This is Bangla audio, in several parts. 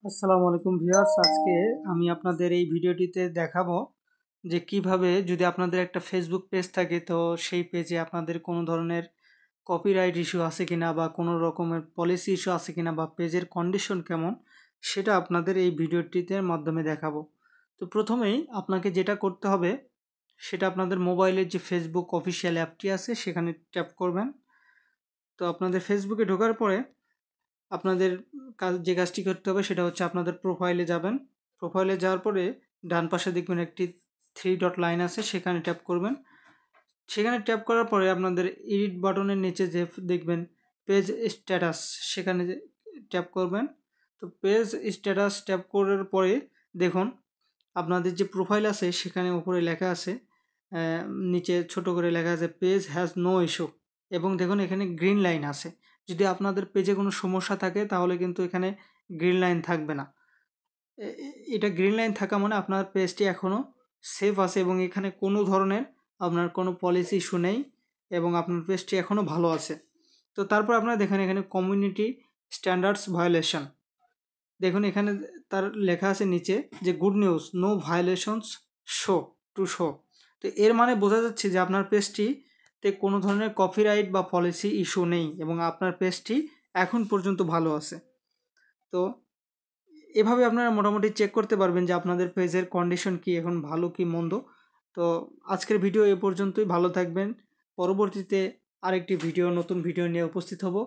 আসসালামু আলাইকুম ভিউয়ার্স, আজকে আমি আপনাদের এই ভিডিওটিতে দেখাবো যে কিভাবে যদি আপনাদের একটা ফেসবুক পেজ থাকে তো সেই পেজে আপনাদের কোনো ধরনের কপিরাইট ইস্যু আছে কিনা বা কোনো রকমের পলিসি ইস্যু আছে কিনা বা পেজের কন্ডিশন কেমন সেটা আপনাদের এই ভিডিওটিতে মাধ্যমে দেখাবো। তো প্রথমেই আপনাকে যেটা করতে হবে সেটা আপনাদের মোবাইলের যে ফেসবুক অফিসিয়াল অ্যাপটি আছে সেখানে ট্যাপ করবেন। তো আপনাদের ফেসবুকে ঢোকার পরে আপনাদের যে কাজটি করতে হবে সেটা হচ্ছে আপনাদের প্রোফাইলে যাবেন। প্রোফাইলে যাওয়ার পরে ডান পাশে দেখবেন একটি থ্রি ডট লাইন আছে, সেখানে ট্যাপ করবেন। সেখানে ট্যাপ করার পরে আপনাদের এডিট বাটনের নিচে যে দেখবেন পেজ স্ট্যাটাস, সেখানে ট্যাপ করবেন। তো পেজ স্ট্যাটাস ট্যাপ করার পরে দেখুন আপনাদের যে প্রোফাইল আছে সেখানে উপরে লেখা আছে, নিচে ছোট করে লেখা আছে পেজ হ্যাজ নো ইস্যু, এবং দেখুন এখানে গ্রিন লাইন আছে। যদি আপনাদের পেজে কোনো সমস্যা থাকে তাহলে কিন্তু এখানে গ্রিন লাইন থাকবে না। এটা গ্রিন লাইন থাকা মানে আপনার পেজটি এখনও সেফ আছে এবং এখানে কোনো ধরনের আপনার কোনো পলিসি ইস্যু নেই এবং আপনার পেজটি এখনও ভালো আছে। তো তারপর আপনারা দেখেন এখানে কমিউনিটি স্ট্যান্ডার্ডস ভায়োলেশন, দেখুন এখানে তার লেখা আছে নিচে যে good news, no violations show to show. তো এর মানে বোঝা যাচ্ছে যে আপনার পেজটিতে কোনো ধরনের কপিরাইট বা পলিসি ইস্যু নেই এবং আপনার পেজটি এখন পর্যন্ত ভালো আছে। তো এভাবে আপনারা মোটামুটি চেক করতে পারবেন যে আপনাদের পেজের কন্ডিশন কি এখন ভালো কি মন্দ। তো আজকের ভিডিও এ পর্যন্তই, ভালো থাকবেন। পরবর্তীতে আরেকটি নতুন ভিডিও নিয়ে উপস্থিত হব।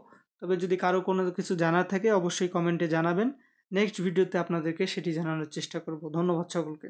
তবে যদি কারো কোনো কিছু জানার থাকে অবশ্যই কমেন্টে জানাবেন। নেক্সট ভিডিওতে আপনাদেরকে সেটি জানানোর চেষ্টা করব। ধন্যবাদ সকলকে।